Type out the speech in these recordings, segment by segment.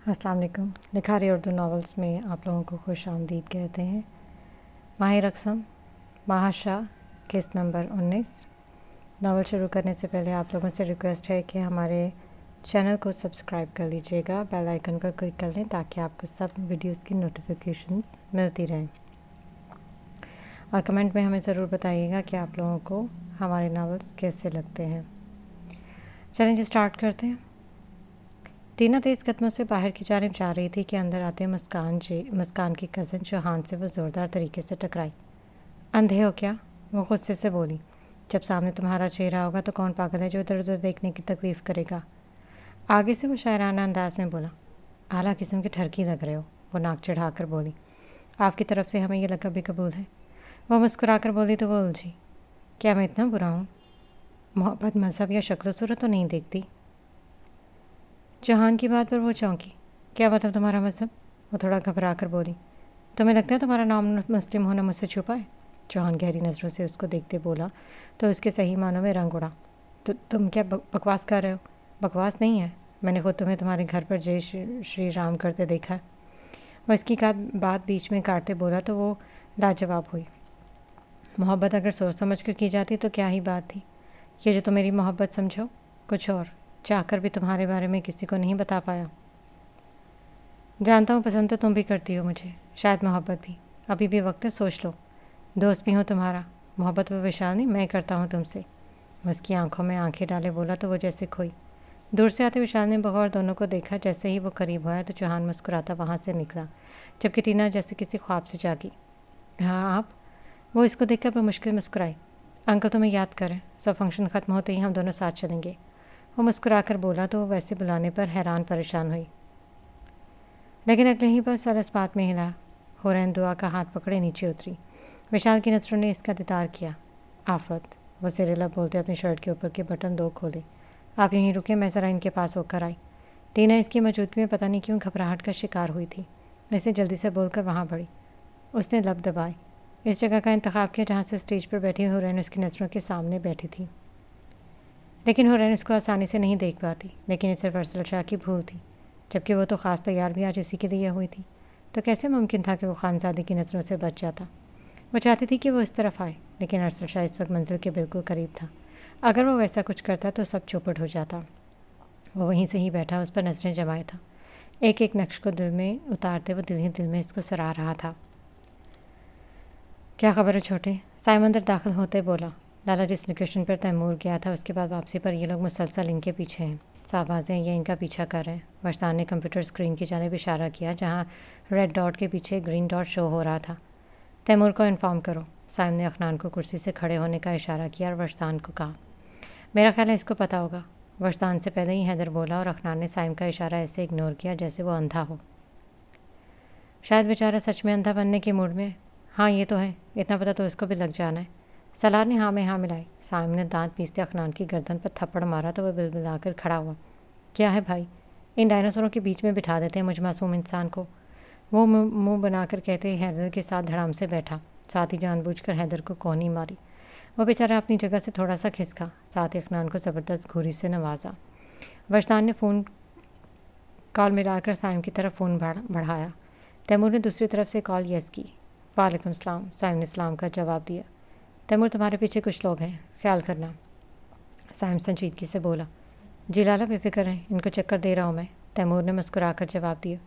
अस्सलाम वालेकुम। लिखारी उर्दू नावल्स में आप लोगों को खुश आमदीद कहते हैं। माहिर अक़सम, महाशा, किस्त नंबर 19। नावल शुरू करने से पहले आप लोगों से रिक्वेस्ट है कि हमारे चैनल को सब्सक्राइब कर लीजिएगा, बेल आइकन को क्लिक कर लें ताकि आपको सब वीडियोस की नोटिफिकेशंस मिलती रहें। और कमेंट में हमें ज़रूर बताइएगा कि आप लोगों को हमारे नावल्स कैसे लगते हैं। चलें जी, स्टार्ट करते हैं। टीना तेज़ कदमों से बाहर की जानिब जा रही थी कि अंदर आते मुस्कान की कज़न चौहान से वो ज़ोरदार तरीके से टकराई। अंधे हो क्या? वो गुस्से से बोली। जब सामने तुम्हारा चेहरा होगा तो कौन पागल है जो इधर उधर देखने की तकलीफ़ करेगा। आगे से वो शायराना अंदाज में बोला। आला किस्म की ठरकी लग रहे हो, वो नाक चढ़ाकर बोली। आपकी तरफ से हमें ये लक़ब भी कबूल है। वो मुस्कुराकर बोली तो वो उलझी। क्या मैं इतना बुरा हूँ? मोहब्बत मज़हब या शक्ल सूरत तो नहीं देखती। चौहान की बात पर वो चौंकी। क्या मतलब तुम्हारा मज़हब? वो थोड़ा घबरा कर बोली। तुम्हें लगता है तुम्हारा नाम मुस्लिम होना मुझसे छुपा है? चौहान गहरी नज़रों से उसको देखते बोला तो उसके सही मानों में रंग उड़ा। तो तुम क्या बकवास कर रहे हो? बकवास नहीं है, मैंने खुद तुम्हें तुम्हारे घर पर जय श्री राम करते देखा है। वो इसकी बात बीच में काटते बोला तो वो लाजवाब हुई। मोहब्बत अगर सोच समझ कर की जाती तो क्या ही बात थी। ये जो तुम मेरी मोहब्बत समझो, कुछ और चाहकर भी तुम्हारे बारे में किसी को नहीं बता पाया। जानता हूँ पसंद तो तुम भी करती हो मुझे, शायद मोहब्बत भी। अभी भी वक्त है, सोच लो। दोस्त भी हूँ तुम्हारा। मोहब्बत वो विशाल नहीं, मैं करता हूँ तुमसे। उसकी आंखों में आंखें डाले बोला तो वो जैसे खोई। दूर से आते विशाल ने बगौर दोनों को देखा। जैसे ही वो करीब हुआ तो चौहान मुस्कुराता वहाँ से निकला, जबकि टीना जैसे किसी ख्वाब से जागी। हाँ आप? वो इसको देखकर बमुश्किल मुस्कुराई। अंकल तुम्हें याद करें, सब फंक्शन ख़त्म होते ही हम दोनों साथ चलेंगे। वो मुस्कुराकर बोला तो वो वैसे बुलाने पर हैरान परेशान हुई, लेकिन अगले ही पर सर इस बात में हिला। हुरैन दुआ का हाथ पकड़े नीचे उतरी। विशाल की नज़रों ने इसका दीदार किया। आफत, वो सिरेला बोलते अपनी शर्ट के ऊपर के बटन 2 खोले। आप यहीं रुके, मैं ज़रा इनके पास होकर आई। टीना इसकी मौजूदगी में पता नहीं क्यों घबराहट का शिकार हुई थी, इसने जल्दी से बोलकर वहाँ बढ़ी। उसने लब दबाए। इस जगह का इंतखाब किया जहाँ से स्टेज पर बैठी हुरैन उसकी नज़रों के सामने बैठी थी, लेकिन हुरैन उसको आसानी से नहीं देख पाती। लेकिन इसे अरसल शाह की भूल थी, जबकि वो तो ख़ास तैयार भी आज इसी के लिए हुई थी। तो कैसे मुमकिन था कि वो खानज़ादे की नज़रों से बच जाता? वो चाहती थी कि वो इस तरफ आए, लेकिन अरसल शाह इस वक्त मंजिल के बिल्कुल करीब था। अगर वो वैसा कुछ करता तो सब चौपट हो जाता। वो वहीं से ही बैठा उस पर नज़रें जमाए था, एक एक नक्श को दिल में उतारते वो दिल ही दिल में इसको सराह रहा था। क्या खबर है छोटे? साइम अंदर दाखिल होते बोला। लाला जिस लोकेशन पर तैमूर गया था उसके बाद वापसी पर ये लोग मुसलसल इनके पीछे हैं। साहबाजें ये इनका पीछा कर रहे हैं। वरसान ने कंप्यूटर स्क्रीन की जानिब इशारा किया जहाँ रेड डॉट के पीछे ग्रीन डॉट शो हो रहा था। तैमूर को इन्फॉर्म करो। साइम ने अखनान को कुर्सी से खड़े होने का इशारा किया और वरसान को कहा, मेरा ख्याल है इसको पता होगा। वरसान से पहले ही हैदर बोला और अखनान ने साइम का इशारा ऐसे इग्नोर किया जैसे वो अंधा हो। शायद बेचारा सच में अंधा बनने के मूड में। हाँ ये तो है, इतना पता तो इसको भी लग जाना है। सलार ने हाँ में हाँ मिलाई। साइम ने दांत पीसते अखनान की गर्दन पर थप्पड़ मारा तो वह बिलबिलाकर खड़ा हुआ। क्या है भाई? इन डायनासोरों के बीच में बिठा देते हैं मुझ मासूम इंसान को। वो मुंह बनाकर कहते ही हैदर के साथ धड़ाम से बैठा, साथ ही जानबूझकर हैदर को कोहनी मारी। वो बेचारा अपनी जगह से थोड़ा सा खिसका, साथ ही अखनान को ज़बरदस्त घूरी से नवाजा। वरसान ने फ़ोन कॉल मिलाकर साइम की तरफ फ़ोन बढ़ाया। तैमूर ने दूसरी तरफ से कॉल यस की। वालेकुम सलाम। साइम ने सलाम का जवाब दिया। तैमूर तुम्हारे पीछे कुछ लोग हैं, ख्याल करना। साइम संजीदगी से बोला। जी लाला बेफिक्र हैं, इनको चक्कर दे रहा हूँ मैं। तैमूर ने मुस्कुराकर जवाब दिया।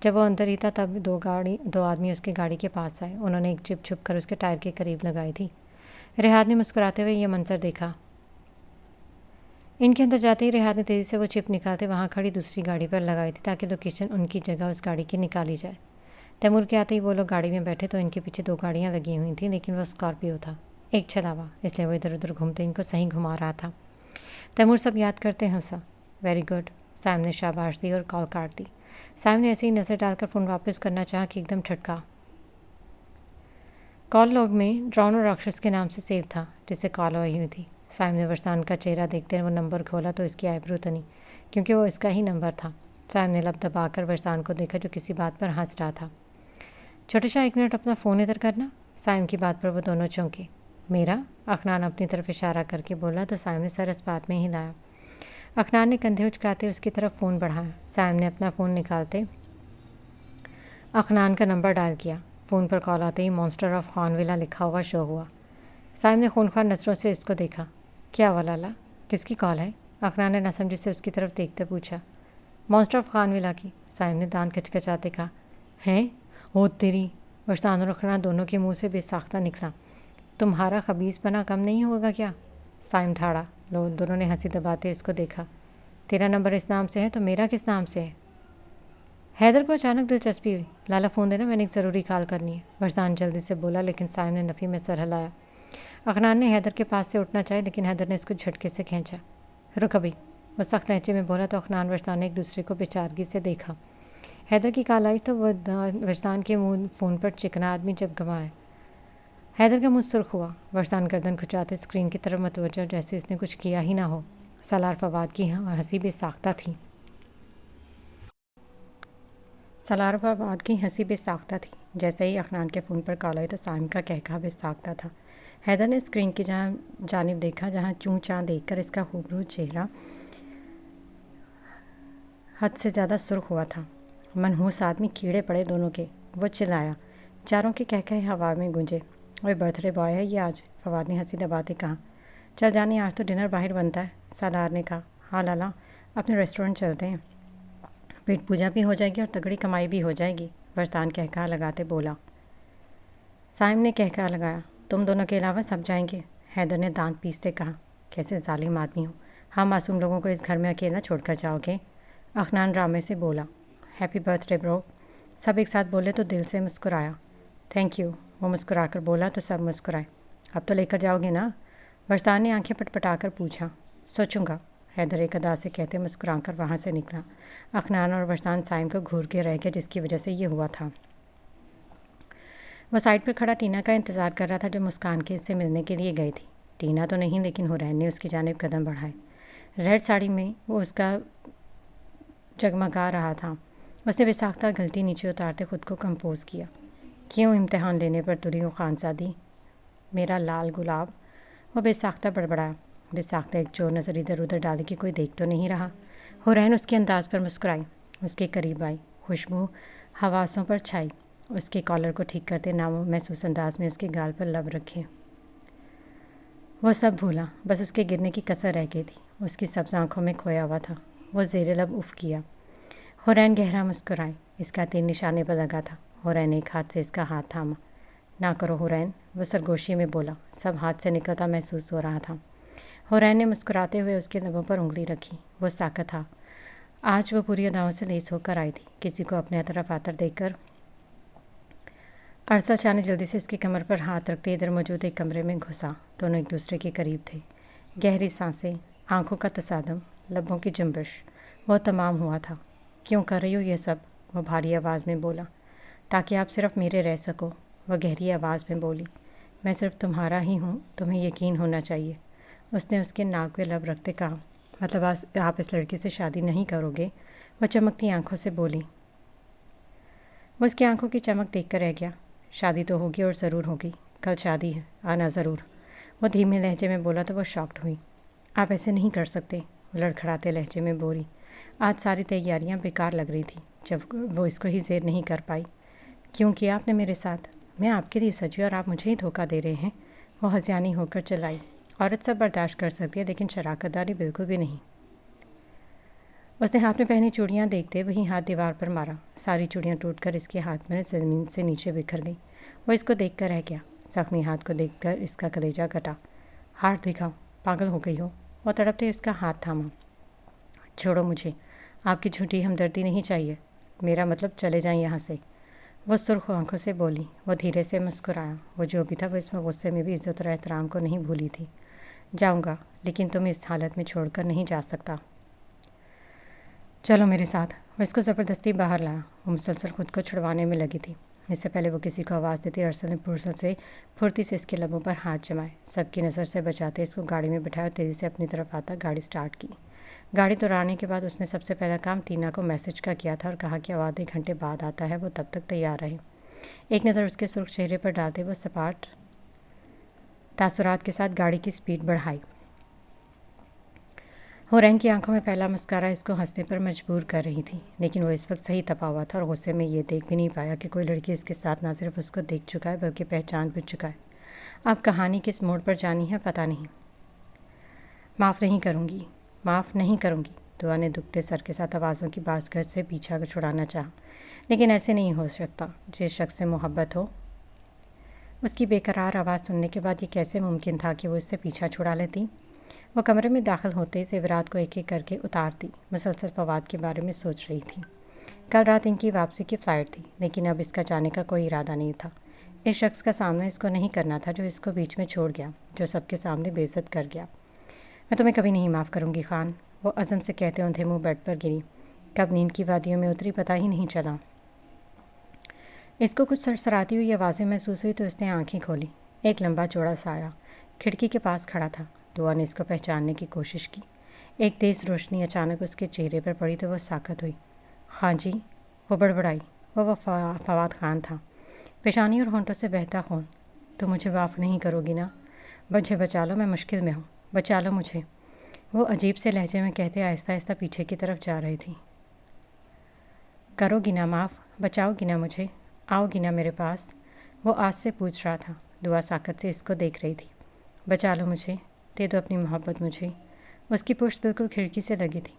जब वो अंदर ही था तब दो आदमी उसकी गाड़ी के पास आए। उन्होंने एक चिप छुप कर उसके टायर के करीब लगाई थी। रिहाद ने मुस्कुराते हुए यह मंजर देखा। इनके अंदर जाते ही रिहाद ने तेज़ी से वो चिप निकालते वहाँ खड़ी दूसरी गाड़ी पर लगाई थी ताकि लोकेशन उनकी जगह उस गाड़ी की निकाली जाए। तैमूर के आते ही वो लोग गाड़ी में बैठे तो इनके पीछे 2 गाड़ियाँ लगी हुई थीं, लेकिन वो स्कॉर्पियो था, एक छलावा, इसलिए वो इधर उधर घूमते इनको सही घुमा रहा था। तैमूर सब याद करते हंसा। Very good. साइम ने शाबाश दी और कॉल काट दी। साइम ने ऐसे ही नज़र डालकर फ़ोन वापस करना चाहा कि एकदम ठटका। कॉल लॉग में ड्रोन और राक्षस के नाम से सेव था जिससे कॉल आई हुई थी। साइम ने वरसान का चेहरा देखते वो नंबर खोला तो इसकी आईब्रो तनी, क्योंकि वो इसका ही नंबर था। साइम ने लब दबाकर वरसान को देखा जो किसी बात पर हंस रहा था। छोटे शाह 1 मिनट अपना फ़ोन इधर करना। साइम की बात पर वो दोनों चौंके। मेरा? अखनान अपनी तरफ इशारा करके बोला तो साइम ने सर इस बात में हिलाया। अखनान ने कंधे उचकाते उसकी तरफ फ़ोन बढ़ाया। साइम ने अपना फ़ोन निकालते अखनान का नंबर डायल किया। फ़ोन पर कॉल आते ही मॉन्स्टर ऑफ खानविला लिखा हुआ शो हुआ। साइम ने खूनखार नज़रों से इसको देखा। क्या हुआ लाला, किसकी कॉल है? अखनान ने नासमझी से उसकी तरफ देखते पूछा। मॉन्स्टर ऑफ खानविला की, साइम ने दांत कचकचाते कहा। हैं? ओ तेरी! वरसान और अखनान दोनों के मुंह से बेसाख्ता निकला। तुम्हारा खबीस बना कम नहीं होगा क्या? साइम ठाड़ा। दोनों ने हंसी दबाते इसको देखा। तेरा नंबर इस नाम से है तो मेरा किस नाम से है? हैदर को अचानक दिलचस्पी हुई। लाला फ़ोन देना, मैंने एक ज़रूरी कॉल करनी है, वरसान जल्दी से बोला, लेकिन साइम ने नफ़ी में सर हिलाया। अखनान ने हैदर के पास से उठना चाहे, लेकिन हैदर ने इसको झटके से खींचा। रुक अभी, वो सख्त लहजे में बोला। तो अखनान वरसान ने एक दूसरे को बेचारगी से देखा। हैदर की कॉल आई तो वह वरसान के मुंह फ़ोन पर चिकना आदमी जब गंवाया। हैदर का मुंह सुर्ख हुआ। वरसान गर्दन खुजाते स्क्रीन की तरफ मतवज्जो, जैसे इसने कुछ किया ही ना हो। सालार फवाद की हंसी बेसाख्ता थी। सालार फवाद की हंसी बेसाख्ता थी। जैसे ही अखनान के फ़ोन पर कॉल आई तो साइम का कहकहा बेसाख्ता था। हैदर ने स्क्रीन की जानिब देखा, जहाँ चूं चाँ देखकर इसका खूबसूरत चेहरा हद से ज़्यादा सुर्ख हुआ था। मनहूस आदमी कीड़े पड़े दोनों के। वो चिल्लाया। चारों के कहकहे हवा में गूंजे। वह बर्थडे बॉय है ये आज, फवाद ने हंसी दबाते कहा। चल जानी, आज तो डिनर बाहर बनता है, सालार ने कहा। हाँ लाला, अपने रेस्टोरेंट चलते हैं, पेट पूजा भी हो जाएगी और तगड़ी कमाई भी हो जाएगी, वरसान कहकहा लगाते बोला। साइम ने कहकहा लगाया। तुम दोनों के अलावा सब जाएंगे, हैदर ने दांत पीसते कहा। कैसे जालिम आदमी हो, हम मासूम लोगों को इस घर में अकेला छोड़कर जाओगे? अखनान ड्रामे से बोला। हैप्पी बर्थडे ब्रो, सब एक साथ बोले तो दिल से मुस्कुराया। थैंक यू, वो मुस्कुराकर बोला तो सब मुस्कुराए। अब तो लेकर जाओगे ना? वरसान ने आंखें पटपटाकर पूछा। सोचूंगा, हैदर एक अदा से कहते मुस्कुराकर वहाँ से निकला। अखनान और वरसान साइम को घूर के रह गया, जिसकी वजह से ये हुआ था। वह साइड पर खड़ा टीना का इंतज़ार कर रहा था, जो मुस्कान के से मिलने के लिए गई थी। टीना तो नहीं, लेकिन हुरैन ने उसकी जानिब कदम बढ़ाए। रेड साड़ी में वो उसका जगमगा रहा था। उसने बेसाख्ता गलती नीचे उतारते खुद को कंपोज किया। क्यों इम्तिहान लेने पर तुरी हो खानसादी, मेरा लाल गुलाब? वो बेसाख्ता बड़बड़ाया। बेसाख्ता एक चोर नज़र इधर उधर डाली कि कोई देख तो नहीं रहा। हुरैन उसके अंदाज पर मुस्कुराई, उसके करीब आई, खुशबू हवासों पर छाई। उसके कॉलर को ठीक करते नामहसूस अंदाज में उसके गाल पर लब रखे। वो सब भूला, बस उसके गिरने की कसर रह गई थी। उसकी सब्ज़ आँखों में खोया हुआ था। वो ज़ेरे लब उफ़ किया। हुरैन गहरा मुस्कुराए। इसका तीर निशाने पर लगा था। हुरैन एक हाथ से इसका हाथ थामा। ना करो हुरैन, वो सरगोशी में बोला। सब हाथ से निकलता महसूस हो रहा था। हुरैन ने मुस्कुराते हुए उसके लबों पर उंगली रखी। वो साकत था। आज वो पूरी अदाओं से लेस होकर आई थी। किसी को अपने तरफ आतर देखकर अरसल शाह ने जल्दी से उसकी कमर पर हाथ रखते इधर मौजूद एक कमरे में घुसा। दोनों एक दूसरे के करीब थे। गहरी सांसें, आंखों का तसादम, लबों की जुम्बिश, वह तमाम हुआ था। क्यों कर रही हो ये सब? वह भारी आवाज़ में बोला। ताकि आप सिर्फ मेरे रह सको, वह गहरी आवाज़ में बोली। मैं सिर्फ तुम्हारा ही हूँ, तुम्हें यकीन होना चाहिए। उसने उसके नाक पे लब रखते कहा। मतलब आप इस लड़की से शादी नहीं करोगे? वह चमकती आंखों से बोली। वो उसकी आंखों की चमक देख कर रह गया। शादी तो होगी और ज़रूर होगी, कल शादी है, आना ज़रूर। वो धीमे लहजे में बोला तो वो शॉक्ड हुई। आप ऐसे नहीं कर सकते, वो लड़खड़ाते लहजे में बोली। आज सारी तैयारियां बेकार लग रही थी जब वो इसको ही ज़ेर नहीं कर पाई। क्यों किया आपने मेरे साथ? मैं आपके लिए सजी और आप मुझे ही धोखा दे रहे हैं। वो हज़ियानी होकर चलाई। औरत सब बर्दाश्त कर सकती है, लेकिन शराकतदारी बिल्कुल भी नहीं। उसने हाथ में पहनी चूड़ियाँ देखते वहीं हाथ दीवार पर मारा। सारी चूड़ियाँ टूटकर इसके हाथ में ज़मीन से नीचे बिखर गई। वो इसको देखकर रह गया। जख्मी हाथ को देखकर इसका कलेजा कटा। हाथ दिखाओ, पागल हो गई हो? वो तड़पते उसका हाथ थामा। छोड़ो मुझे, आपकी झूठी हमदर्दी नहीं चाहिए। मेरा मतलब चले जाएं यहाँ से, वो सुर्ख आंखों से बोली। वो धीरे से मुस्कुराया। वो जो भी था वो इसमें गुस्से में भी इज्जत और एहतराम को नहीं भूली थी। जाऊँगा, लेकिन तुम इस हालत में छोड़कर नहीं जा सकता। चलो मेरे साथ। वो इसको ज़बरदस्ती बाहर लाया। वो मुसलसल खुद को छुड़वाने में लगी थी। इससे पहले वो किसी को आवाज़ देती, अरसल ने फुर्ती से इसके लबों पर हाथ जमाए। सबकी नज़र से बचाते इसको गाड़ी में बिठाया और तेज़ी से अपनी तरफ आता गाड़ी स्टार्ट की। गाड़ी दौड़ाने के बाद उसने सबसे पहला काम टीना को मैसेज का किया था और कहा कि आधे घंटे बाद आता है, वो तब तक तैयार रहे। एक नज़र उसके सुर्ख चेहरे पर डालते वो सपाट तासुरात के साथ गाड़ी की स्पीड बढ़ाई। हुरैन की आंखों में पहला मुस्कारा इसको हंसने पर मजबूर कर रही थी, लेकिन वो इस वक्त सही तपा हुआ था और गुस्से में ये देख भी नहीं पाया कि कोई लड़की इसके साथ ना सिर्फ उसको देख चुका है बल्कि पहचान भी चुका है। अब कहानी किस मोड़ पर जानी है पता नहीं। माफ़ नहीं करूँगी, माफ़ नहीं करूँगी। दुआ ने दुखते सर के साथ आवाज़ों की बाज़गश से पीछा छुड़ाना चाहा, लेकिन ऐसे नहीं हो सकता। जिस शख्स से मोहब्बत हो, उसकी बेकरार आवाज़ सुनने के बाद ये कैसे मुमकिन था कि वो इससे पीछा छुड़ा लेती। वो कमरे में दाखिल होते ही ज़ेवरात को एक एक करके उतारती मुसलसल फवाद के बारे में सोच रही थी। कल रात इनकी वापसी की फ़्लाइट थी, लेकिन अब इसका जाने का कोई इरादा नहीं था। इस शख्स का सामना इसको नहीं करना था जो इसको बीच में छोड़ गया, जो सबके सामने बेइज्जत कर गया। मैं तुम्हें कभी नहीं माफ़ करूँगी खान, वो अज़म से कहते औंधे मुँह बेड पर गिरी। कब नींद की वादियों में उतरी पता ही नहीं चला। इसको कुछ सरसराती हुई आवाज़ें महसूस हुई तो उसने आंखें खोली। एक लंबा चौड़ा साया खिड़की के पास खड़ा था। दुआ ने इसको पहचानने की कोशिश की। एक तेज़ रोशनी अचानक उसके चेहरे पर पड़ी तो वह साकत हुई। हाँ जी, वो बड़बड़ाई। वह फवाद खान था। पेशानी और होंठों से बहता खून। तुम मुझे माफ़ नहीं करोगी ना? मुझे बचा लो, मैं मुश्किल में हूँ, बचा लो मुझे, वो अजीब से लहजे में कहते आहिस्ता आहिस्ता पीछे की तरफ जा रही थी। करोगी ना माफ़, बचाओगी ना मुझे, आओगी ना मेरे पास? वो आज से पूछ रहा था। दुआ साकत से इसको देख रही थी। बचा लो मुझे, दे दो अपनी मोहब्बत मुझे। उसकी पुश्त बिल्कुल खिड़की से लगी थी।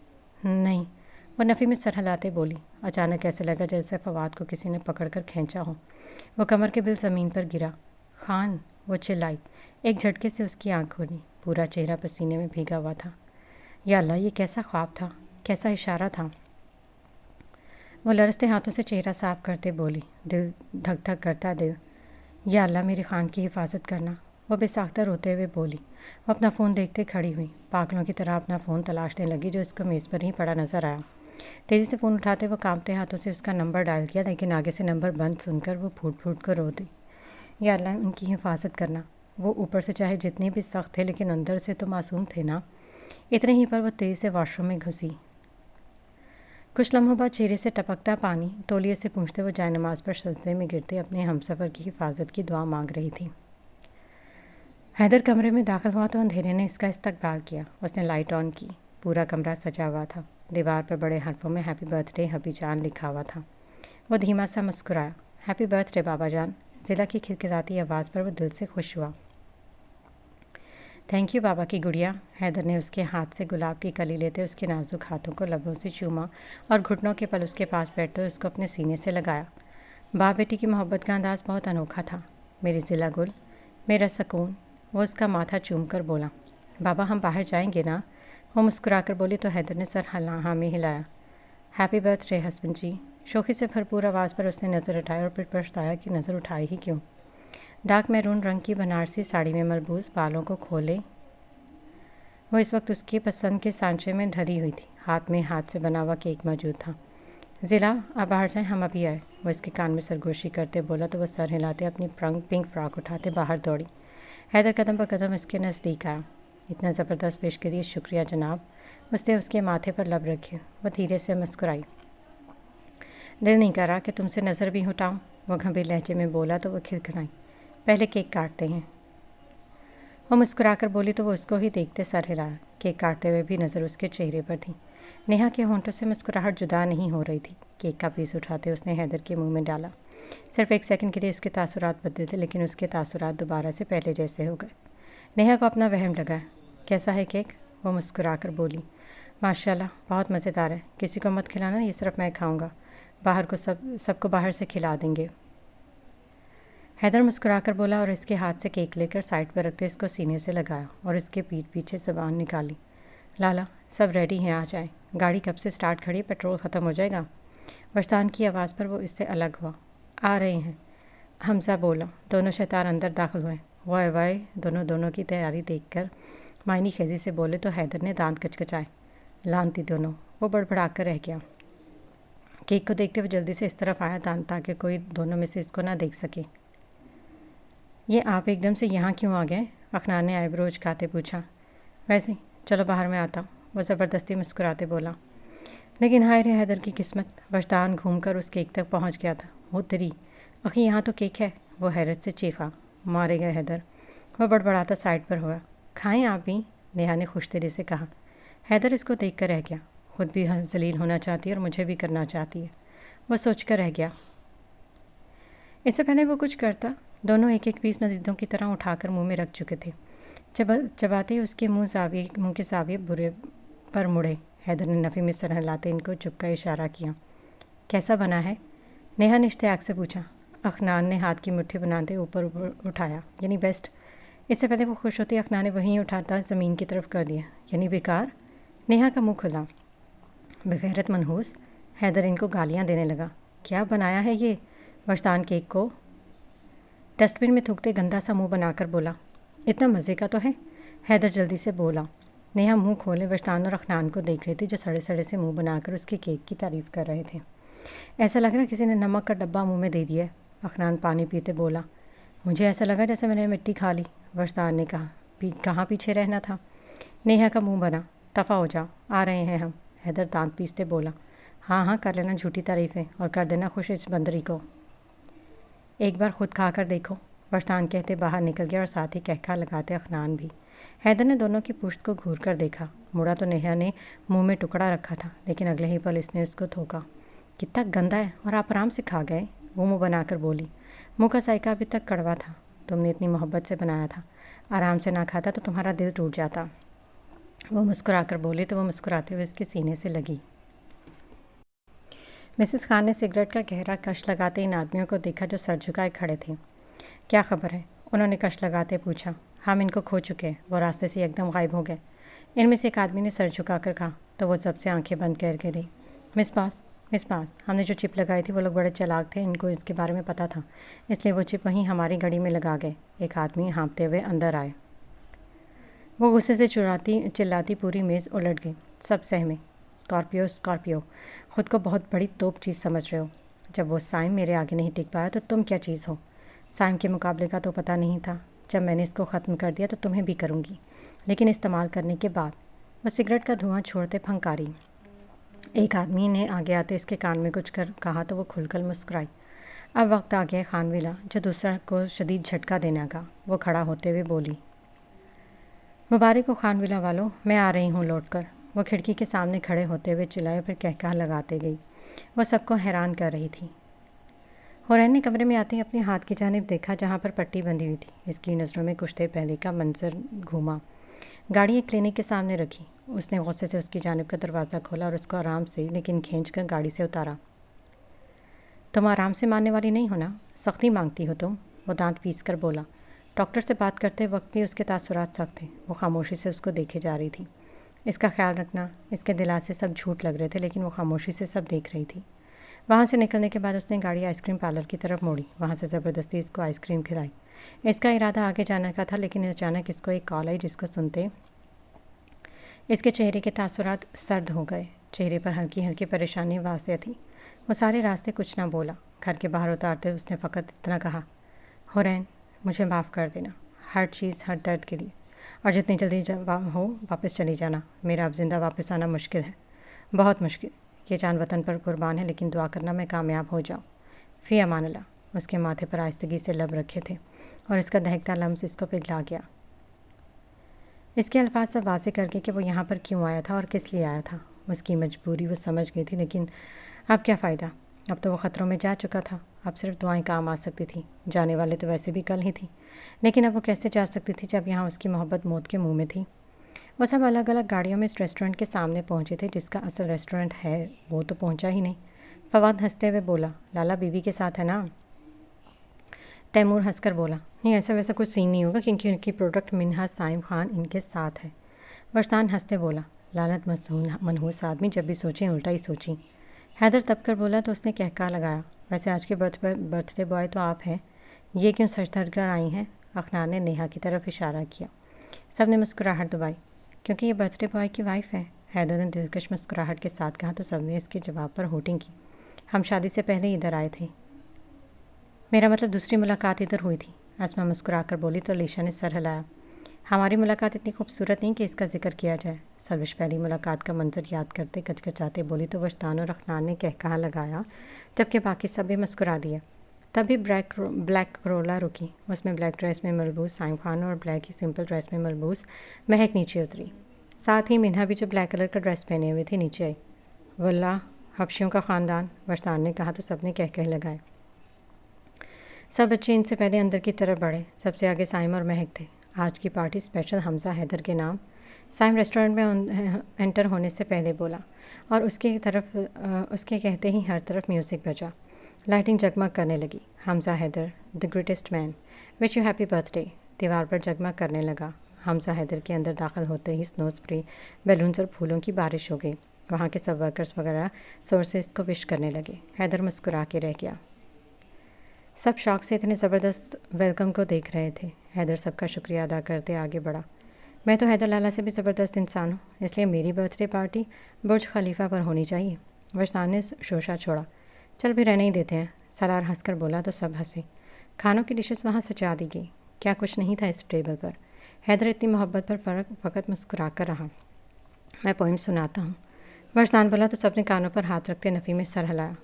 नहीं, वो नफ़ी में सर हिलाते बोली। अचानक ऐसे लगा जैसे फवाद को किसी ने पकड़कर खींचा हो। वो कमर के बिल ज़मीन पर गिरा। खान, वो चिल्लाई। एक झटके से उसकी आंख खुली। पूरा चेहरा पसीने में भीगा हुआ था। या अल्लाह, ये कैसा ख्वाब था, कैसा इशारा था। वो लरसते हाथों से चेहरा साफ करते बोली, दिल धक धक करता दिल। या अल्लाह, मेरी खान की हिफाजत करना, वो बेसाख्ता रोते हुए बोली। वो अपना फ़ोन देखते खड़ी हुई, पागलों की तरह अपना फ़ोन तलाशने लगी जो इसको मेज़ पर ही पड़ा नजर आया। तेज़ी से फ़ोन उठाते वो कांपते हाथों से उसका नंबर डायल किया, लेकिन आगे से नंबर बंद सुनकर वो फूट फूट कर रो दी। या अल्लाह, उनकी हिफाजत करना। वो ऊपर से चाहे जितने भी सख्त थे, लेकिन अंदर से तो मासूम थे ना। इतने ही पर वो तेज़ी से वॉशरूम में घुसी। कुछ लम्हों बाद चेहरे से टपकता पानी तौलिए से पूंछते वो जायनमाज पर सजदे में गिरते अपने हमसफ़र की हिफाजत की दुआ मांग रही थी। हैदर कमरे में दाखिल हुआ तो अंधेरे ने इसका इस्तकबाल किया। उसने लाइट ऑन की। पूरा कमरा सजा हुआ था। दीवार पर बड़े हरफों में हैप्पी बर्थडे हबी जान लिखा हुआ था। वो धीमा सा मुस्कुराया। हैप्पी बर्थडे बाबा जान। ज़िला की खिलखिलाती आवाज़ पर वो दिल से खुश हुआ। थैंक यू बाबा की गुड़िया। हैदर ने उसके हाथ से गुलाब की कली लेते उसके नाजुक हाथों को लबों से चूमा और घुटनों के पल उसके पास बैठते उसको अपने सीने से लगाया। बाप बेटी की मोहब्बत का अंदाज़ बहुत अनोखा था। मेरी ज़िला गुल, मेरा सुकून। वो उसका माथा चूम कर बोला। बाबा, हम बाहर जाएंगे ना? वो मुस्कुराकर बोली तो हैदर ने सर हाँ में हिलाया। हैप्पी बर्थडे हस्बैंड जी। शोखी से भरपूर आवाज़ पर उसने नज़र उठाई और फिर पछताया कि नज़र उठाई ही क्यों। डार्क मैरून रंग की बनारसी साड़ी में मलबूस बालों को खोले वो इस वक्त उसकी पसंद के सांचे में ढली हुई थी। हाथ में हाथ से बना हुआ केक मौजूद था। ज़िला, आप बाहर जाएं, हम अभी आए। वो इसके कान में सरगोशी करते बोला तो वह सर हिलाते अपनी पिंक फ्रॉक उठाते बाहर दौड़ी। हैदर कदम पर कदम इसके नज़दीक आया। इतना ज़बरदस्त पेश के लिए शुक्रिया जनाब। उसने उसके माथे पर लब रखे। वह धीरे से मुस्कुराई। दिल नहीं कर रहा कि तुमसे नज़र भी हटाऊँ, वो गंभीर लहजे में बोला तो वह खिलखिलाई। पहले केक काटते हैं। वो मुस्कुराकर बोली तो वो उसको ही देखते सर हिलाया। केक काटते हुए भी नज़र उसके चेहरे पर थी। नेहा के होंठों से मुस्कुराहट जुदा नहीं हो रही थी। केक का पीस उठाते उसने हैदर के मुंह में डाला। सिर्फ एक सेकंड के लिए उसके तासुरात बदले थे, लेकिन उसके तासुरात दोबारा से पहले जैसे हो गए। नेहा को अपना वहम लगा। कैसा है केक? वो मुस्कुराकर बोली। माशाल्लाह, बहुत मज़ेदार है। किसी को मत खिलाना, ये सिर्फ मैं खाऊंगा। बाहर को सबको बाहर से खिला देंगे। हैदर मुस्कुराकर बोला और इसके हाथ से केक लेकर साइड पर रखते इसको सीने से लगाया और इसके पीठ पीछे ज़बान निकाली। लाला, सब रेडी हैं, आ जाए। गाड़ी कब से स्टार्ट खड़ी, पेट्रोल ख़त्म हो जाएगा। बस्तान की आवाज़ पर वो इससे अलग हुआ। आ रहे हैं, हमजा बोला। दोनों शैतान अंदर दाखिल हुए। वाह वाह, दोनों की तैयारी देखकर मायनी खेजी से बोले तो हैदर ने दांत कचकचाए। लानती दोनों, वो बड़बड़ा कर रह गया। केक को देखते हुए जल्दी से इस तरफ आया ताकि कोई दोनों में से इसको ना देख सके। ये आप एकदम से यहाँ क्यों आ गए? अखनान ने आईब्रो उचकाते पूछा। वैसे, चलो बाहर में आता हूँ, वो ज़बरदस्ती मुस्कुराते बोला। लेकिन हाय रे हैदर की किस्मत, बस्तान घूमकर उस केक तक पहुँच गया था। वो तेरी अखी, यहाँ तो केक है। वो हैरत से चीखा। मारे गए हैदर। वो बड़बड़ाता साइड पर हुआ। खाएं आप भी, नेहा ने खुश दिली से कहा। हैदर इसको देख कर रह गया। खुद भी जलील होना चाहती है और मुझे भी करना चाहती है, वो सोच कर रह गया। इससे पहले वो कुछ करता, दोनों एक एक पीस नदीदों की तरह उठाकर मुंह में रख चुके थे। चबाते उसके मुंह के जाविये बुरे पर मुड़े। हैदर ने नफ़ी में सर हिलाते इनको चुप का इशारा किया। कैसा बना है? नेहा ने इश्तियाक से पूछा। अखनान ने हाथ की मुट्ठी बनाते ऊपर उठाया, यानी बेस्ट। इससे पहले वो खुश होती अखनान ने वहीं उठाता ज़मीन की तरफ कर दिया, यानी बेकार। नेहा का मुंह खुला। बगैरत मनहूस। हैदर इनको गालियाँ देने लगा। क्या बनाया है ये? वस्तान केक को डस्टबिन में थूकते गंदा सा मुंह बनाकर बोला। इतना मज़े का तो है। हैदर जल्दी से बोला। नेहा मुंह खोले वस्तान और अखनान को देख रही थी, जो सड़े सड़े से मुंह बनाकर उसके केक की तारीफ़ कर रहे थे। ऐसा लग रहा किसी ने नमक का डब्बा मुंह में दे दिया। अखनान पानी पीते बोला। मुझे ऐसा लगा जैसे मैंने मिट्टी खा ली। वस्तान ने कहा। कहाँ पीछे रहना था? नेहा का मुंह बना। दफ़ा हो जाओ, आ रहे हैं हम। हैदर दांत पीसते बोला। हाँ हाँ, कर लेना झूठी तारीफ़ें और कर देना खुश इस बंदरी को। एक बार खुद खा कर देखो, वस्तान कहते बाहर निकल गया और साथ ही कहका लगाते अखनान भी। हैदर ने दोनों की पुश्त को घूर कर देखा। मुड़ा तो नेहा ने मुंह में टुकड़ा रखा था, लेकिन अगले ही पल इसने उसको थोका। कितना गंदा है, और आप आराम से खा गए, वो मुँह बनाकर बोली। मुँह का जायका अभी तक कड़वा था। तुमने इतनी मोहब्बत से बनाया था, आराम से ना खाता तो तुम्हारा दिल टूट जाता। वो मुस्कुराकर बोली तो वो मुस्कुराते हुए उसके सीने से लगी। मिसेस खान ने सिगरेट का गहरा कश लगाते इन आदमियों को देखा जो सर झुकाए खड़े थे। क्या खबर है? उन्होंने कश लगाते पूछा। हम इनको खो चुके हैं, वो रास्ते से एकदम गायब हो गए। इनमें से एक आदमी ने सर झुकाकर कहा तो वो सबसे आंखें बंद करके रही। मिस पास, हमने जो चिप लगाई थी वो लोग बड़े चालाक थे, इनको इसके बारे में पता था, इसलिए वो चिप वहीं हमारी घड़ी में लगा गए। एक आदमी हाँफते हुए अंदर आए। वो गुस्से से चिल्लाती पूरी मेज़ उलट गई। सब सहमे। स्कॉर्पियो, खुद को बहुत बड़ी तोप चीज़ समझ रहे हो। जब वो साइम मेरे आगे नहीं टिक पाया तो तुम क्या चीज़ हो? साइम के मुकाबले का तो पता नहीं था। जब मैंने इसको ख़त्म कर दिया तो तुम्हें भी करूँगी, लेकिन इस्तेमाल करने के बाद। वो सिगरेट का धुआं छोड़ते फंकारी। एक आदमी ने आगे आते इसके कान में कुछ कहा तो वो खुलकर मुस्कुराई। अब वक्त आ गया खानविला, जो दूसरा को शदीद झटका देने का। वो खड़ा होते हुए बोली। मुबारक हो खानविला वालों, मैं आ रही हूँ लौट कर। वो खिड़की के सामने खड़े होते हुए चिल्लाए, फिर कहका लगाते गई। वो सबको हैरान कर रही थी। हुरैन ने कमरे में आते ही अपने हाथ की जानिब देखा जहाँ पर पट्टी बंधी हुई थी। इसकी नज़रों में कुछ देर पहले का मंजर घूमा। गाड़ी एक क्लिनिक के सामने रखी। उसने गुस्से से उसकी जानिब का दरवाज़ा खोला और उसको आराम से लेकिन खींचकर गाड़ी से उतारा। तुम आराम से मानने वाली नहीं हो ना, सख्ती मांगती हो तुम, वो दांत पीस कर बोला। डॉक्टर से बात करते वक्त भी उसके तासुरात सख्त थे। वो खामोशी से उसको देखे जा रही थी। इसका ख्याल रखना, इसके दिलासे सब झूठ लग रहे थे, लेकिन वो खामोशी से सब देख रही थी। वहाँ से निकलने के बाद उसने गाड़ी आइसक्रीम पार्लर की तरफ मोड़ी। वहाँ से ज़बरदस्ती इसको आइसक्रीम खिलाई। इसका इरादा आगे जाने का था, लेकिन अचानक इसको एक कॉल आई, जिसको सुनते इसके चेहरे के तासुरात सर्द हो गए। चेहरे पर हल्की हल्की परेशानी वाज़ेह थी। वो सारे रास्ते कुछ ना बोला। घर के बाहर उतारते उसने फ़कत इतना कहा, हुरैन, मुझे माफ़ कर देना, हर चीज़, हर दर्द के लिए, और जितनी जल्दी हो वापस चली जाना। मेरा अब ज़िंदा वापस आना मुश्किल है, बहुत मुश्किल। ये जान वतन पर कुर्बान है, लेकिन दुआ करना मैं कामयाब हो जाऊँ। फ़ी अमान अल्लाह। उसके माथे पर आहिस्तगी से लब रखे थे और इसका दहकता लम्स इसको पिघला गया। इसके अल्फाज सब वाज़ेह करके कि वो यहाँ पर क्यों आया था और किस लिए आया था। उसकी मजबूरी वो समझ गई थी, लेकिन अब क्या फ़ायदा। अब तो वो ख़तरों में जा चुका था। अब सिर्फ दुआएं काम आ सकती थी। जाने वाले तो वैसे भी कल ही थी, लेकिन अब वो कैसे जा सकती थी जब यहाँ उसकी मोहब्बत मौत के मुंह में थी। वो सब अलग अलग गाड़ियों में इस रेस्टोरेंट के सामने पहुँचे थे, जिसका असल रेस्टोरेंट है वो तो पहुँचा ही नहीं। फवाद हंसते हुए बोला, लाला बीवी के साथ है ना? तैमूर हंसकर बोला, नहीं, ऐसा वैसा कुछ सीन नहीं होगा, क्योंकि उनकी प्रोडक्ट मिन्हा साइम खान इनके साथ है। वस्तान हंसते बोला, लानत मनहूस आदमी, जब भी सोचें उल्टा ही सोची। हैदर तब कर बोला तो उसने कहका लगाया, वैसे आज के बर्थडे बॉय तो आप हैं, ये क्यों सच धर कर आई हैं? अखनान ने नेहा की तरफ इशारा किया। सब ने मुस्कुराहट दबाई। क्योंकि ये बर्थडे बॉय की वाइफ है, हैदर ने दिलकश मुस्कुराहट के साथ कहा तो सब ने इसके जवाब पर होटिंग की। हम शादी से पहले इधर आए थे। मेरा मतलब दूसरी मुलाकात इधर हुई थी, आसमा मुस्कुरा कर बोली तो अलीशा ने सर हिलाया। हमारी मुलाकात इतनी खूबसूरत नहीं कि इसका जिक्र किया जाए। सर्विश पहली मुलाकात का मंजर याद करते कचकचाते बोली तो वस्तान और अखनान ने कहकहा लगाया, जबकि बाकी सब भी मुस्कुरा दिया। तभी ब्लैक करोला रुकी। उसमें ब्लैक ड्रेस में मलबूस साइम खान और ब्लैक ही सिंपल ड्रेस में मलबूस महक नीचे उतरी। साथ ही मिन्हा भी जो ब्लैक कलर का ड्रेस पहने हुए थी नीचे आई। वल्लाह, हबशियों का ख़ानदान, वरदान ने कहा तो सबने कह लगाए। सब बच्चे इनसे पहले अंदर की तरफ बढ़े। सबसे आगे साइम और महक थे। आज की पार्टी स्पेशल हमज़ा हैदर के नाम। साइम रेस्टोरेंट में एंटर होने से पहले बोला और उसके कहते ही हर तरफ म्यूज़िक बजा। लाइटिंग जगमग करने लगी। Hamza Haider, the greatest man, wish you happy birthday दीवार पर जगमग करने लगा। हमज़ा हैदर के अंदर दाखिल होते ही स्नो स्प्रे, बैलून्स और फूलों की बारिश हो गई। वहाँ के सब वर्कर्स वगैरह जोर से इसको विश करने लगे। हैदर मुस्कुरा के रह गया। सब शौक से इतने ज़बरदस्त वेलकम को देख रहे थे। हैदर सबका शुक्रिया अदा करते आगे बढ़ा। मैं तो हैदर लाला से भी ज़बरदस्त इंसान हूँ, इसलिए मेरी बर्थडे पार्टी बुर्ज खलीफा पर होनी चाहिए। वरसान ने शोशा छोड़ा। चल भी रहने ही देते हैं, सलार हंसकर बोला तो सब हंसे। खानों की डिशेस वहाँ सजा दी गई। क्या कुछ नहीं था इस टेबल पर। हैदर इतनी मोहब्बत पर फ़कत मुस्कुरा कर रहा। मैं पोइम सुनाता हूँ, वरसान बोला तो सबने कानों पर हाथ रखते नफ़ी में सर हिलाया।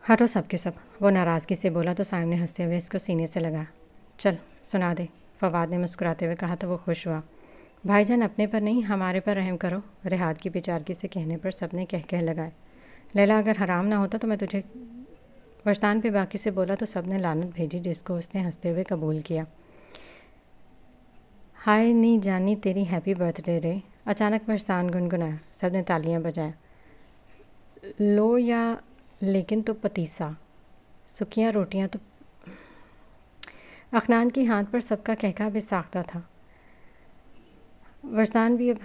हटो सब के सब, वो नाराज़गी से बोला तो साइम ने हंसते हुए इसको सीने से लगा। चल सुना दे, फवाद ने मुस्कुराते हुए कहा तो वो खुश हुआ। भाईजान अपने पर नहीं हमारे पर रहम करो, रेहात की बेचारगी से कहने पर सबने कह लगाए। लैला अगर हराम ना होता तो मैं तुझे, वरसान पे बाकी से बोला तो सबने लानत भेजी, जिसको उसने हंसते हुए कबूल किया। हाय नी जानी तेरी हैप्पी बर्थडे रे, अचानक वरसान गुनगुनाया। सबने तालियां बजाया। लो या लेकिन तो पतीसा, सुखियाँ रोटियाँ तो। अखनान की हाथ पर सबका कहका बेसाख्ता था। वरसान भी अब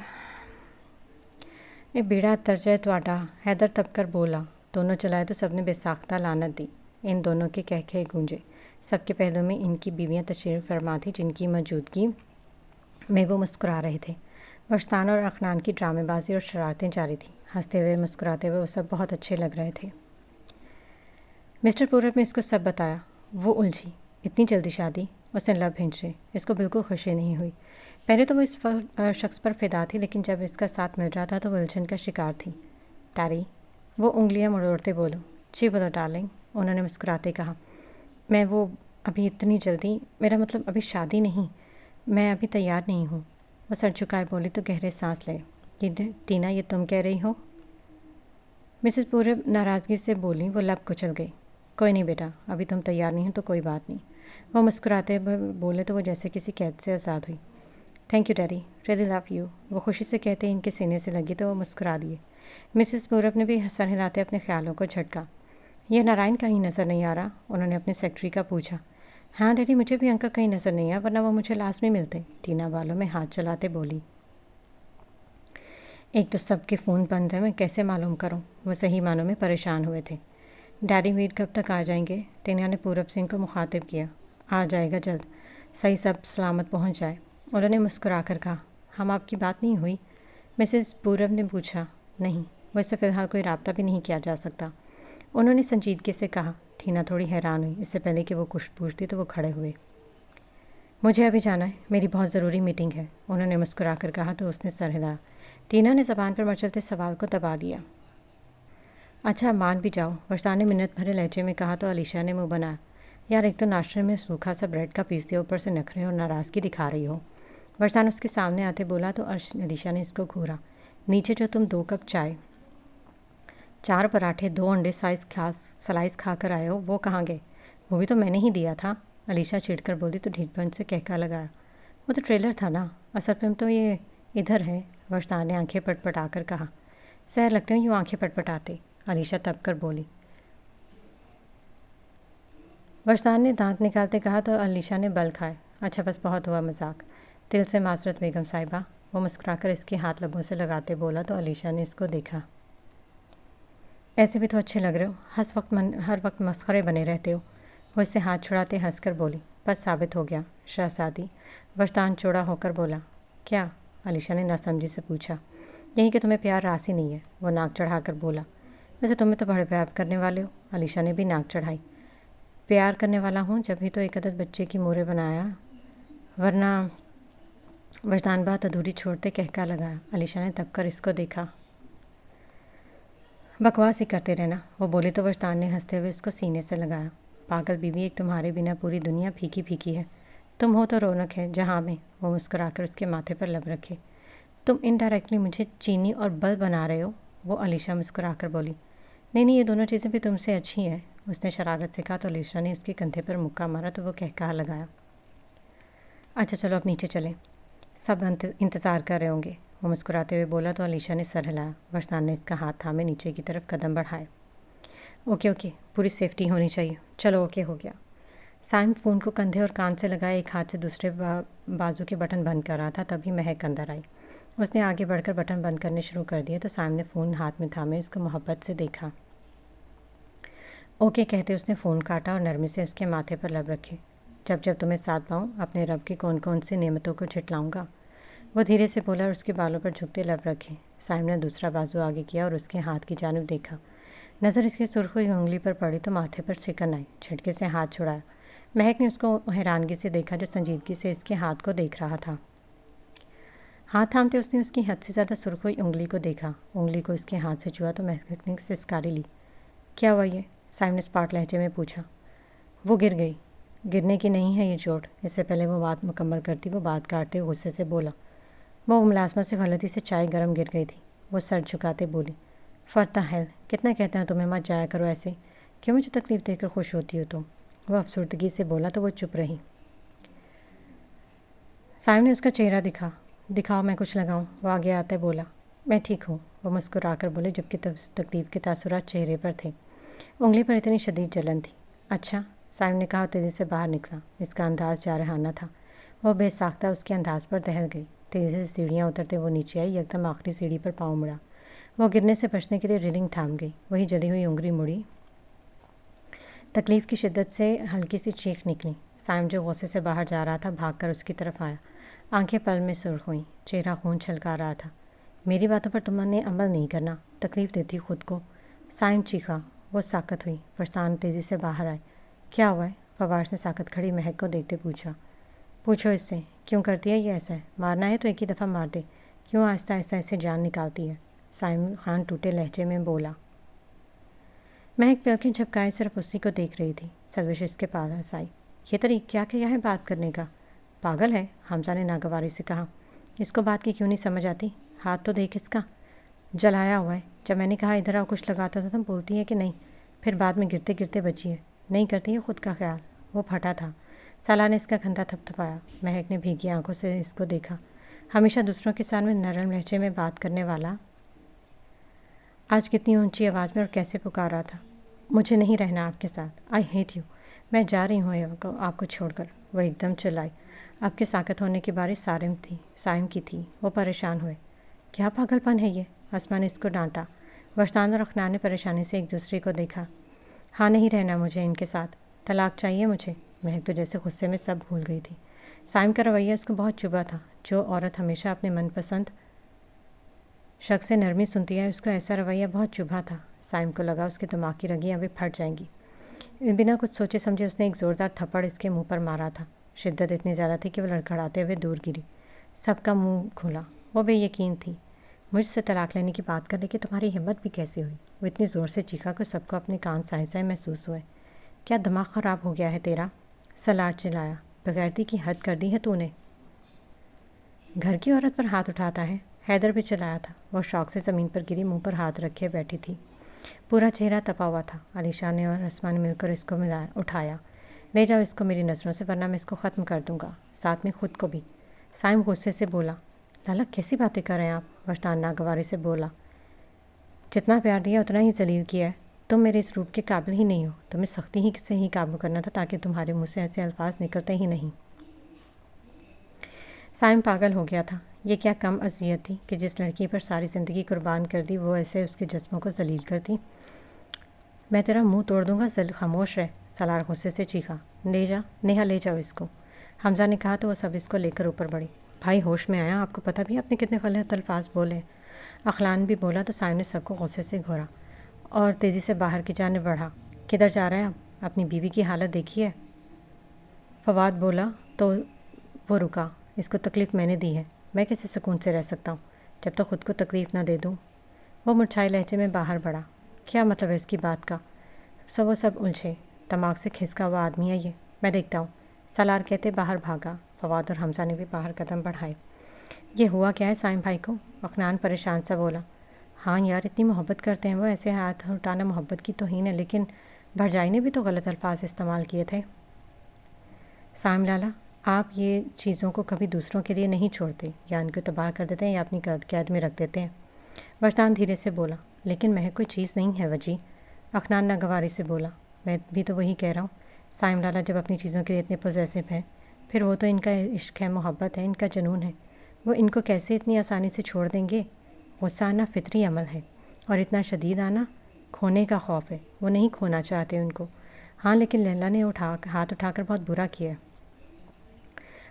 ये बेड़ा तरजय त्वाडा, हैदर तब कर बोला। दोनों चलाए तो सबने बेसाख्ता लानत दी। इन दोनों के कहके गूंजे। सबके पहलों में इनकी बीवियाँ तशरीफ़ फरमा थी, जिनकी मौजूदगी में वो मुस्कुरा रहे थे। वरसान और अखनान की ड्रामेबाजी और शरारतें जारी थी। हंसते हुए मुस्कुराते हुए वो सब बहुत अच्छे लग रहे थे। मिस्टर पूरब ने इसको सब बताया। वो उलझी। इतनी जल्दी शादी? उसने लब हिंचे। इसको बिल्कुल खुशी नहीं हुई। पहले तो वो इस शख्स पर फिदा थी, लेकिन जब इसका साथ मिल रहा था तो वो उलझन का शिकार थी। टैरी, वो उंगलियां मरोड़ते बोलो। जी बोलो डार्लिंग, उन्होंने मुस्कुराते कहा। मैं वो अभी इतनी जल्दी, मेरा मतलब अभी शादी नहीं, मैं अभी तैयार नहीं हूँ। वो सर झुकाए बोली तो गहरे सांस ले। टीना, ये तुम कह रही हो? मिसेस पूरब नाराज़गी से बोली। वो लब कुचल गई। कोई नहीं बेटा, अभी तुम तैयार नहीं हो तो कोई बात नहीं। वो मुस्कुराते बोले तो वो जैसे किसी कैद से आज़ाद हुई। Thank you daddy, really love you, वो खुशी से कहते इनके सीने से लगी तो वो मुस्कुरा दिए। मिसेस पूरब ने भी सर हिलाते अपने ख्यालों को झटका। यह नारायण कहीं नज़र नहीं आ रहा? उन्होंने अपने सेक्रेटरी का पूछा। हाँ डैडी, मुझे भी अंकल कहीं नज़र नहीं आया, वरना वो मुझे लास्ट में मिलते, टीना बालों में हाथ चलाते बोली। एक तो सबके फ़ोन बंद है, मैं कैसे मालूम करूं? वो सही मानों में परेशान हुए थे। डैडी वीर कब तक आ जाएंगे? टीना ने पूरब सिंह को मुखातिब किया। आ जाएगा जल्द, सही सब सलामत पहुंच जाए, उन्होंने मुस्कुरा कर कहा। हम आपकी बात नहीं हुई? मिसेस पूरब ने पूछा। नहीं, वैसे फ़िलहाल कोई रब्ता भी नहीं किया जा सकता, उन्होंने संजीदगी से कहा। टीना थोड़ी हैरान हुई। इससे पहले कि वो कुछ पूछती तो वो खड़े हुए। मुझे अभी जाना है, मेरी बहुत ज़रूरी मीटिंग है, उन्होंने मुस्कुरा कर कहा तो उसने सर हिलाया। टीना ने ज़बान पर मचलते सवाल को दबा दिया। अच्छा मान भी जाओ, वरसान ने मिन्नत भरे लहजे में कहा तो अलीशा ने मुंह बनाया। यार, एक तो नाश्ते में सूखा सा ब्रेड का पीस दिया, ऊपर से नखरे और नाराज़गी दिखा रही हो। वरसान उसके सामने आते बोला तो अलीशा ने इसको घूरा। नीचे जो तुम 2 कप चाय, 4 पराठे, 2 अंडे स्लाइस खा कर आए हो, वो कहाँ गए? वो भी तो मैंने ही दिया था, अलीशा चिढ़कर बोली तो ढीठपन से कहका लगाया। वो तो ट्रेलर था ना, असल फिल्म तो ये इधर है, वरसान ने आंखें पटपटा कर कहा। सैर लगते हो यूँ आंखें पटपटाते, अलीशा तब कर बोली। वरसान ने दांत निकालते कहा तो अलीशा ने बल खाए। अच्छा बस बहुत हुआ मजाक, दिल से माजरत बेगम साहिबा, वो मुस्कुराकर इसके हाथ लबों से लगाते बोला तो अलीशा ने इसको देखा। ऐसे भी तो अच्छे लग रहे हो, हर वक्त मस्खरे बने रहते हो, वो इससे हाथ छुड़ाते हंसकर बोली। बस साबित हो गया शहजादी, वरसान चौड़ा होकर बोला। क्या? अलीशा ने नासमझी से पूछा। यही कि तुम्हें प्यार रासी नहीं है, वो नाक चढ़ाकर बोला। वैसे तुम्हें तो बड़े प्यार करने वाले हो, अलीशा ने भी नाक चढ़ाई। प्यार करने वाला हूँ जब भी तो एक अदद बच्चे की मोरे बनाया, वरना, वरसान बात अधूरी छोड़ते कहका लगाया। अलीशा ने तब कर इसको देखा। बकवास ही करते रहना, वो बोली तो वरसान ने हंसते हुए इसको सीने से लगाया। पागल बीवी, एक तुम्हारे बिना पूरी दुनिया फीकी फीकी है, तुम हो तो रौनक है जहाँ में, वो मुस्कुराकर उसके माथे पर लब रखे। तुम इनडायरेक्टली मुझे चीनी और बल्ब बना रहे हो, वो अलीशा मुस्कुरा कर बोली। नहीं नहीं, ये दोनों चीज़ें भी तुमसे अच्छी हैं, उसने शरारत से कहा तो अलीशा ने उसके कंधे पर मुक्का मारा तो वो कहकहा लगाया। अच्छा चलो अब नीचे चलें, सब इंतज़ार कर रहे होंगे, वो मुस्कुराते हुए बोला तो अलीशा ने सर हिलाया। वरसान ने इसका हाथ थामे नीचे की तरफ कदम बढ़ाए। ओके ओके, पूरी सेफ्टी होनी चाहिए, चलो ओके हो गया। साइम फ़ोन को कंधे और कान से लगाए एक हाथ से दूसरे बाजू के बटन बंद कर रहा था, तभी महक अंदर आई। उसने आगे बढ़कर बटन बंद करने शुरू कर दिए तो साइम ने फ़ोन हाथ में थामे उसको मोहब्बत से देखा। ओके कहते उसने फ़ोन काटा और नरमी से उसके माथे पर लब रखे। जब जब तुम्हें साथ पाऊँ अपने रब की कौन कौन सी नेमतों को झिटलाऊँगा, वो धीरे से बोला और उसके बालों पर झुकते लब रखे। साइम ने दूसरा बाजू आगे किया और उसके हाथ की जानिब देखा। नज़र इसकी सुर्ख हुई उंगली पर पड़ी तो माथे पर चिकन आई। झटके से हाथ छुड़ाया। महक ने उसको हैरानगी से देखा जो संजीदगी से इसके हाथ को देख रहा था। हाथ थामते उसने उसकी हद से ज़्यादा सुर्ख हुई उंगली को देखा। उंगली को इसके हाथ से छुआ तो महक ने सिसकारी ली। क्या हुआ ये? साइम ने स्पाट लहजे में पूछा। वो गिर गई। गिरने की नहीं है ये चोट। इससे पहले वो बात मुकम्मल करती वो बात काटते हुए गुस्से से बोला। वो मुलाजमा से गलती से चाय गर्म गिर गई थी। वो सर झुकाते बोली। फरता है, कितना कहते हैं तुम्हें मत जाया करो ऐसे, क्यों मुझे तकलीफ़ देकर खुश होती हो तुम? वो अफसुर्दगी से बोला तो वो चुप रही। साइम ने उसका चेहरा दिखाओ मैं कुछ लगाऊं। वो आगे आते बोला। मैं ठीक हूँ, वो मुस्कुरा कर बोले जबकि तकलीफ़ के तासुरात चेहरे पर थे। उंगली पर इतनी शदीद जलन थी। अच्छा, साइम ने कहा तेज़ी से बाहर निकला। इसका अंदाज़ जारहाना था। वो बेसाख्ता उसके अंदाज़ पर दहल गई। तेज़ी से सीढ़ियाँ उतरते वो नीचे आई। एकदम आखिरी सीढ़ी पर पाँव मुड़ा। वो गिरने से बचने के लिए रेलिंग थाम गई। वही जली हुई उंगली मुड़ी। तकलीफ़ की शिद्दत से हल्की सी चीख निकली। साइम जो गुस्से से बाहर जा रहा था भागकर उसकी तरफ आया। आंखें पल में सुर्ख हुईं। चेहरा खून छलका रहा था। मेरी बातों पर तुमने अमल नहीं करना, तकलीफ़ देती खुद को। साइम चीखा। वो साकत हुई। फरसान तेज़ी से बाहर आए। क्या हुआ है? फवाश ने साकत खड़ी महक को देखते पूछा। पूछो इससे, क्यों करती है ये ऐसा? मारना है तो एक ही दफ़ा मार दे, क्यों आहिस्ता आहिस्ता ऐसे जान निकालती है? साइम खान टूटे लहजे में बोला। महक पलकें झपकाए सिर्फ उसी को देख रही थी। सर्विश इसके पास आई। ये तरीका क्या किया है बात करने का? पागल है, हमजा ने नागवारी से कहा। इसको बात की क्यों नहीं समझ आती? हाथ तो देख इसका, जलाया हुआ है। जब मैंने कहा इधर आओ कुछ लगाता था तुम बोलती है कि नहीं, फिर बाद में गिरते गिरते बची है। नहीं करती है खुद का ख्याल। वो फटा था। साला ने इसका कंधा थपथपाया। महक ने भीगी आंखों से इसको देखा। हमेशा दूसरों के सामने नरम लहजे में बात करने वाला आज कितनी ऊंची आवाज़ में और कैसे पुकार रहा था। मुझे नहीं रहना आपके साथ, आई हेट यू, मैं जा रही हूँ आपको छोड़कर। वह एकदम चिल्लाई। अब के साकत होने की बारी साइम की थी। वो परेशान हुए। क्या पागलपन है ये? आसमा ने इसको डांटा। वरसान और अखनान ने परेशानी से एक दूसरे को देखा। हाँ, नहीं रहना मुझे इनके साथ, तलाक चाहिए मुझे। महक तो जैसे गुस्से में सब भूल गई थी। साइम का रवैया उसको बहुत चुभा था। जो औरत हमेशा अपने मनपसंद शख्स से नरमी सुनती है उसको ऐसा रवैया बहुत चुभा था। साइम को लगा उसके दिमाग की रगियाँ अभी फट जाएंगी। बिना कुछ सोचे समझे उसने एक ज़ोरदार थप्पड़ इसके मुंह पर मारा था। शिद्दत इतनी ज़्यादा थी कि वह लड़खड़ाते हुए दूर गिरी। सबका मुंह खुला। वो बेयकीन थी। मुझसे तलाक लेने की बात करने की तुम्हारी हिम्मत भी कैसे हुई? वो इतनी ज़ोर से चीखा कि सबको अपने कान साए साए महसूस हुए। क्या दिमाग ख़राब हो गया है तेरा? सलार चिल्लाया। बगैरती की हद कर दी है तूने। घर की औरत पर हाथ उठाता है? हैदर भी चिल्लाया था। वह शौक से ज़मीन पर गिरी, मुंह पर हाथ रखे बैठी थी। पूरा चेहरा तपा हुआ था। अलीशा ने और अस्मा ने मिलकर इसको उठाया। ले जाओ इसको मेरी नज़रों से, वरना मैं इसको ख़त्म कर दूंगा, साथ में खुद को भी। साइम गुस्से से बोला। लाला कैसी बातें कर रहे हैं आप? वरसान नागवारी से बोला। जितना प्यार दिया उतना ही जलील किया है। तुम मेरे इस रूप के काबिल ही नहीं हो। तुम्हें सख्ती ही से ही काबू करना था ताकि तुम्हारे मुँह से ऐसे अल्फाज निकलते ही नहीं। साइम पागल हो गया था। ये क्या कम अजियत थी कि जिस लड़की पर सारी ज़िंदगी कुर्बान कर दी वो ऐसे उसके जिस्मों को जलील करती। मैं तेरा मुंह तोड़ दूंगा, खामोश रह, सलार गुस्से से चीखा। ले जा नेहा, ले जाओ इसको। हमजा ने कहा तो वो सब इसको लेकर ऊपर बढ़े। भाई होश में आया? आपको पता भी आपने कितने गलत अल्फाज बोले? अखलान भी बोला तो साइम ने सबको गुस्से से घोरा और तेज़ी से बाहर की जानिब बढ़ा। किधर जा रहे हैं आप? अपनी बीवी की हालत देखी है? फवाद बोला तो वो रुका। इसको तकलीफ़ मैंने दी है, मैं कैसे सुकून से रह सकता हूँ जब तक खुद को तकलीफ़ ना दे दूँ। वो मुरझाए लहजे में बाहर बढ़ा। क्या मतलब है इसकी बात का? वो सब उलझे। दिमाग से खिसका हुआ आदमी है ये, मैं देखता हूँ, सलार कहते बाहर भागा। फवाद और हमजा ने भी बाहर कदम बढ़ाए। یہ ہوا کیا ہے سائم بھائی کو؟ عقنان پریشان سا بولا۔ ہاں یار، اتنی محبت کرتے ہیں وہ، ایسے ہاتھ اٹھانا محبت کی توہین ہے، لیکن بھرجائی نے بھی تو غلط الفاظ استعمال کیے تھے۔ سائم لالا، آپ یہ چیزوں کو کبھی دوسروں کے لیے نہیں چھوڑتے، یا ان کو تباہ کر دیتے ہیں یا اپنی قید میں رکھ دیتے ہیں۔ وجدان دھیرے سے بولا۔ لیکن مہک کوئی چیز نہیں ہے وجی، عقنان ناگواری سے بولا۔ میں بھی تو وہی کہہ رہا ہوں۔ سائم لالا جب اپنی چیزوں کے لیے اتنے پوزیسو ہیں، پھر وہ تو ان کا عشق ہے، محبت ہے، ان کا جنون ہے، وہ ان کو کیسے اتنی آسانی سے چھوڑ دیں گے؟ غصہ آنا فطری عمل ہے، اور اتنا شدید آنا کھونے کا خوف ہے، وہ نہیں کھونا چاہتے ان کو۔ ہاں لیکن لیلا نے ہاتھ اٹھا کر بہت برا کیا۔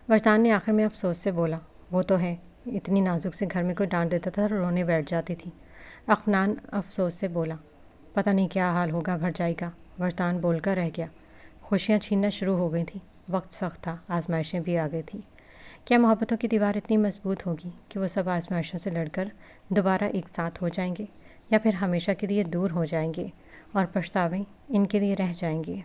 وجدان نے آخر میں افسوس سے بولا۔ وہ تو ہے، اتنی نازک سے گھر میں کوئی ڈانٹ دیتا تھا اور رونے بیٹھ جاتی تھی۔ عقنان افسوس سے بولا۔ پتہ نہیں کیا حال ہوگا بھرجائی کا۔ وجدان بول کر رہ گیا۔ خوشیاں چھیننا شروع ہو گئی تھیں، وقت سخت تھا، آزمائشیں بھی آ گئی تھیں۔ کیا محبتوں کی دیوار اتنی مضبوط ہوگی کہ وہ سب آزمائشوں سے لڑ کر دوبارہ ایک ساتھ ہو جائیں گے، یا پھر ہمیشہ کے لیے دور ہو جائیں گے اور پچھتاوے ان کے لیے رہ جائیں گے؟